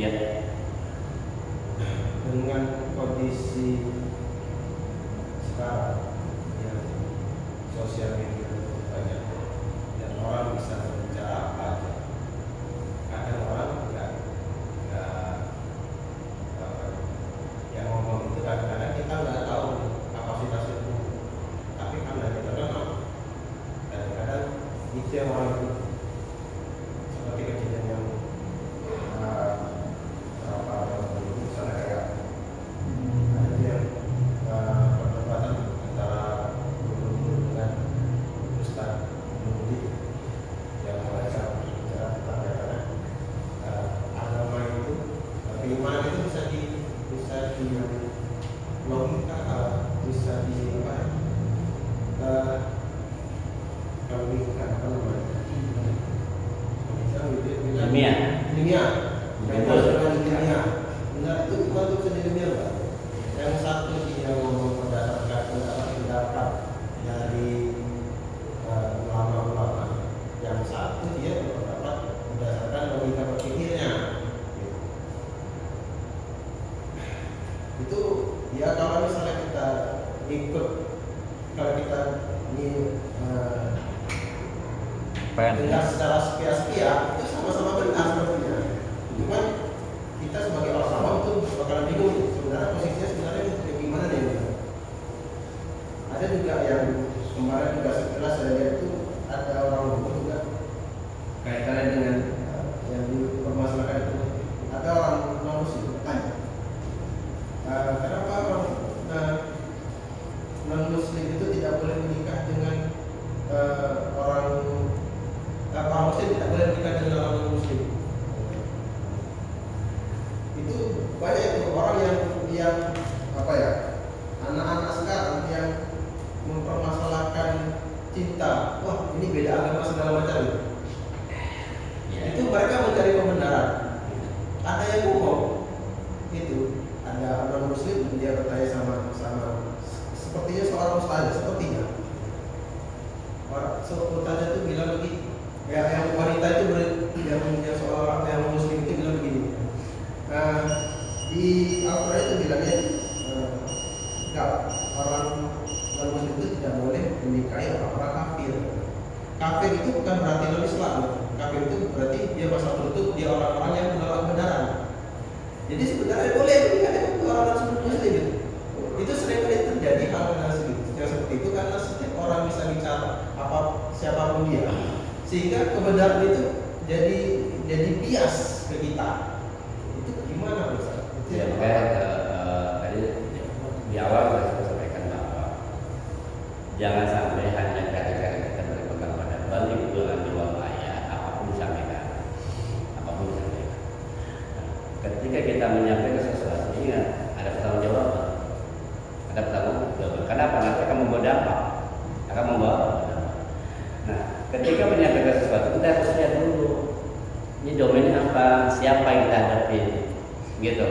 Ya. Dengan kondisi sekarang yang sosial media banyak dan orang bisa berbicara apa aja, kadang orang nggak yang ngomong itu kadang-kadang kita nggak tahu kapasitas itu, tapi karena kita kenal kadang-kadang itu yang orang itu seperti kejadian yang misalnya kayak ada yang perdebatan antara guru dengan ustaz murid yang mereka berbicara tentang bagaimana agama itu, keimanan itu bisa di logika, bisa di ilmiah. Benar itu masuk ke ilmiah, Pak. Yang satu dia ngomong berdasarkan pendapat dari ulama-ulama, yang satu dia berpendapat berdasarkan logika berpikirnya. Itu ya kalau misalnya kita ikut, kalau kita dengar secara sepia-sepia itu sama-sama benar sepertinya. Cuman kita sebagai orang awam itu bakalan bingung sebenarnya posisinya sebenarnya gimana nih. Ada juga yang kemarin juga sekilas saya lihat itu ada orang hukum juga kaitannya dengan yang dipermasalahkan itu, ada orang non-muslim tanya, kenapa orang non-muslim itu tidak boleh menikah dengan orang muslim, tidak boleh menikah dengan orang non-muslim. Itu banyak itu orang yang apa ya, anak-anak sekarang yang mempermasalahkan cinta, wah ini beda agama segala macam ya. Itu mereka mencari pembenaran. Ada yang ngomong itu, ada orang muslim dia bertanya sama sepertinya seorang ustaz, sepertinya ustaz itu bilang begini, ya yang wanita itu yang seorang yang muslim itu bilang begini, di Al-Quran itu bilangnya enggak, orang non-muslim itu tidak boleh menikahi orang-orang kafir. Kafir itu bukan berarti non-Islam. Kafir itu berarti dia masa tertutup, dia orang-orang yang menolak kebenaran. Jadi sebenarnya boleh menikah dengan orang non-muslim. Itu sering kali terjadi hal yang seperti itu karena setiap orang bisa bicara siapapun dia, sehingga kebenaran itu jadi bias ke kita. Itu gimana Ustaz? Ya, tadi di awal saya sampaikan bahwa jangan sampai hanya gara-gara kita berpegang pada balik bulan dua ayat apapun disampaikan. Ketika kita menyampaikan sesuatu, ingat ada pertanggung jawaban. Kenapa? Nanti akan membawa dampak. Nah, ketika menyampaikan sesuatu kita harus lihat dulu ini domainnya apa, siapa yang kita hadapi, gitu.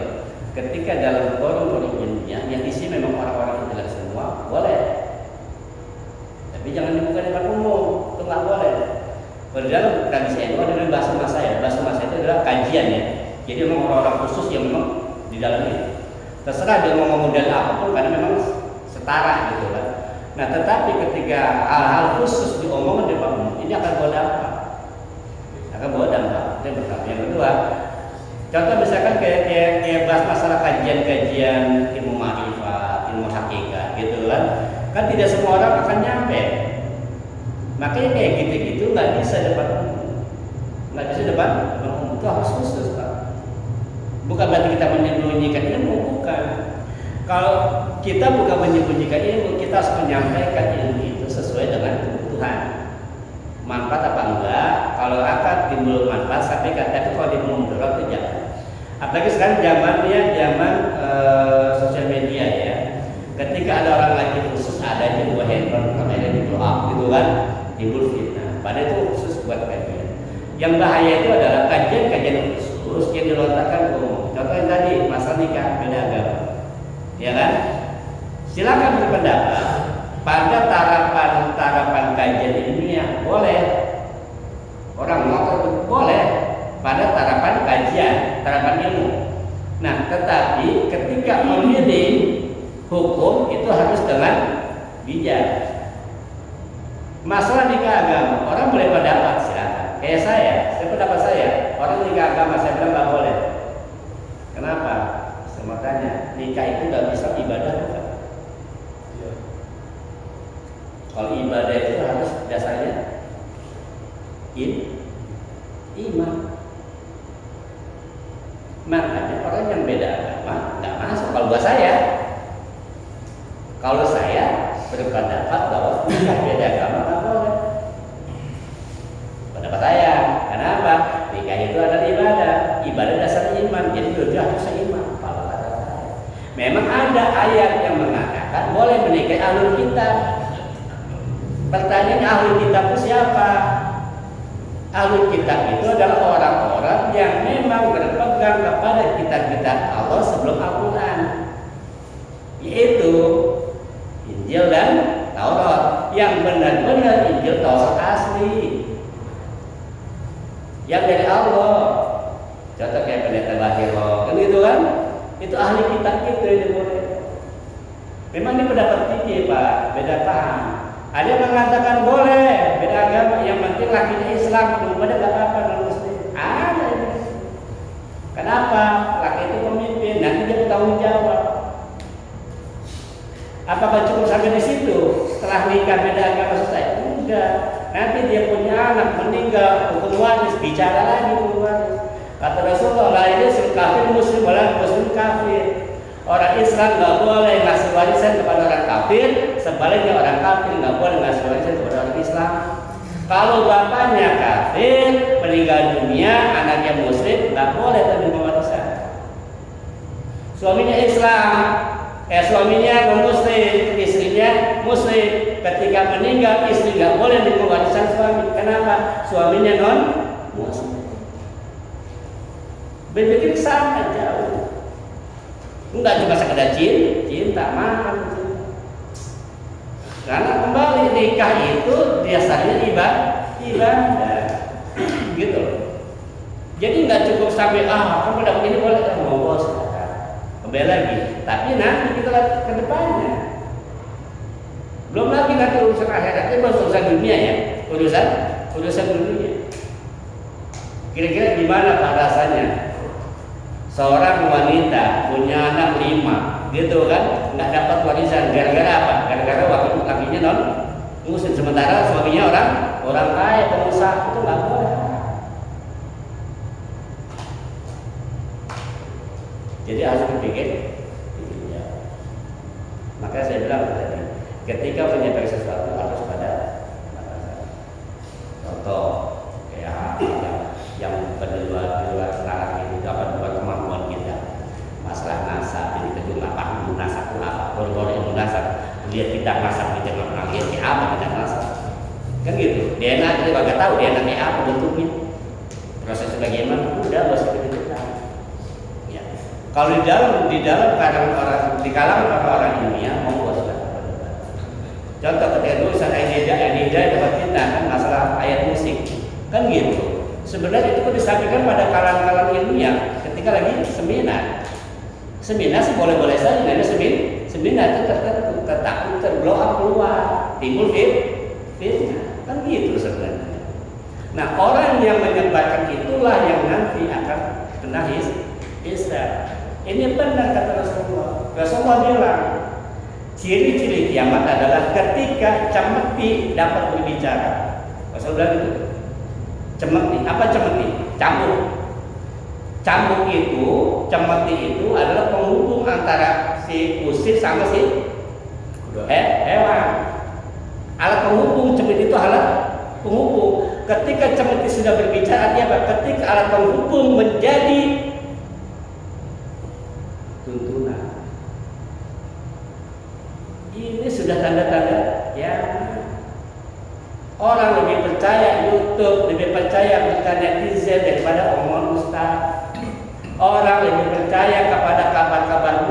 Ketika dalam forum ilmiah yang isi memang orang-orang yang jelas semua, boleh. Tapi jangan dibuka di depan umum, itu nggak boleh. Padahal tradisi NU adalah bahasa masa ya. Bahasa masa itu adalah kajian ya. Jadi memang orang-orang khusus yang memang di dalamnya. Terserah dia mau model apapun karena memang setara gitu kan. Nah, tetapi ketika hal-hal khusus diomongkan di depan umum, ini akan bawa dampak. Itu yang pertama. Yang kedua, contoh misalkan kayak bahas masalah kajian-kajian ilmu ma'rifat, ilmu hakikat gitu kan. Kan tidak semua orang akan nyampe. Makanya kayak gitu-gitu nggak bisa depan umum. Itu harus khusus Pak. Bukan berarti kita menyembunyikan ilmu, bukan. Kalau kita bukan menyembunyikan ilmu, kita harus menyampaikan ilmu itu sesuai dengan kebutuhan. Manfaat apa enggak? Kalau akan timbul manfaat, sampaikan. Tapi kalau timbul mudarat itu jangan. Apalagi sekarang zaman sosial media ya. Ketika ada orang lagi khusus ada aja buat handphone, kamera di blow up gitu kan, timbul fitnah. Padahal itu khusus buat kajian. Yang bahaya itu adalah kajian-kajian khusus yang dilontarkan ke umum. Contoh yang tadi masalah nikah beda agama, ya kan? Silakan berpendapat pada tarapan kajian ilmiah boleh, orang ngotot boleh pada tarapan kajian, tarapan ilmu. ketika memilih hukum itu harus dengan bijak. Masalah nikah agama, orang boleh pendapat silakan. Kayak saya pendapat saya, orang nikah agama saya bilang nggak boleh. Kenapa? Saya tanya, nikah itu nggak bisa ibadah bukan? Iya. Kalau ibadah itu harus dasarnya iman. Makanya orang yang beda agama nggak masuk. Kalau buat saya, kalau saya berpendapat bahwa nikah beda agama nggak boleh. Pendapat saya, kenapa? Nikah itu adalah ibadah dasarnya iman. Jadi dua-dua harus seiman. Kalau kata saya, memang ada ayat yang mengatakan boleh menikahi ahlul kitab. Pertanyaannya ahlul kitab itu siapa? Ahlul kitab itu adalah orang-orang yang memang berpegang kepada kitab-kitab Allah sebelum Al-Quran, yaitu Injil dan Taurat, yang benar-benar Injil Taurat asli yang dari Allah. Contoh kayak pendeta Bahiro, kan gitu kan? Itu ahli kitab itu yang boleh. Memang ini pendapat fikih Pak, beda paham. Ada yang mengatakan boleh beda agama, yang penting lakinya Islam, belum ada nggak apa-apa non Muslim. Ada ini. Kenapa? Laki itu pemimpin, nanti dia bertanggung jawab. Apakah cukup sampai di situ? Setelah nikah beda agama selesai? Enggak. Nanti dia punya anak meninggal, hukum waris, bicara lagi hukum waris. Kata Rasulullah, la ilaha kafir muslim, wala muslim kafir. Orang Islam nggak boleh ngasih warisan kepada orang kafir, sebaliknya orang kafir nggak boleh ngasih warisan kepada orang Islam. Kalau bapaknya kafir, meninggal dunia, anaknya muslim, nggak boleh terima warisan. Suaminya Islam, suaminya non muslim, istrinya muslim, ketika meninggal istri nggak boleh terima warisan suami. Kenapa? Suaminya non muslim. Berpikir sama jauh. Enggak cuma sekedar cinta makan. Karena kembali nikah itu biasanya ibadah, gitu. Jadi nggak cukup sampai kamu dapat ini boleh mau bos, kembali lagi. Tapi nanti kita lihat ke depannya. Belum lagi nanti urusan akhirat, itu urusan dunia ya, urusan dunia. Kira-kira gimana Pak rasanya? Seorang wanita punya anak 5, gitu kan, nggak dapat warisan gara-gara apa? Gara-gara waktu lakinya non muslim, sementara suaminya orang kaya pengusaha, itu nggak boleh. Jadi harus berpikir. Makanya saya bilang tadi, ketika menyampaikan sesuatu harus pada contoh kayak yang berdua sekarang itu dapat buat kemampuan kita. Masalah nasab, jadi kita juga paham nasab itu apa, baru ilmu nasab. Lihat kita nasab kita nggak pernah lihat kayak apa kita nasab, kan gitu. DNA kita nggak tahu DNA kayak apa bentuknya, prosesnya bagaimana, udah bos kita tahu. Ya. Kalau di dalam kalangan orang ilmiah mau bos lah. Contoh ketika tulisan Aida dapat kita kan masalah ayat musik, kan gitu. Sebenarnya itu pun disampaikan pada kalangan ilmiah ketika lagi seminar. Seminar sih boleh-boleh saja, karena seminar itu tertentu, tetapi terblow up keluar, timbul fitnah, kan gitu sebenarnya. Nah orang yang menyebarkan itulah yang nanti akan kena hisab. Ini benar kata Rasulullah. Rasulullah bilang ciri-ciri kiamat adalah ketika cemeti dapat berbicara. Rasulullah bilang itu. Cemeti, apa cemeti? Cambuk itu, cemeti itu adalah penghubung antara si kusir sama si hewan. Alat penghubung, cemeti itu alat penghubung. Ketika cemeti sudah berbicara, dia apa? Ketika alat penghubung menjadi tuntunan. Ini sudah tanda-tanda ya. Orang lebih percaya YouTube, lebih percaya berita netizen daripada omongan ustaz. Orang lebih percaya kepada kabar-kabar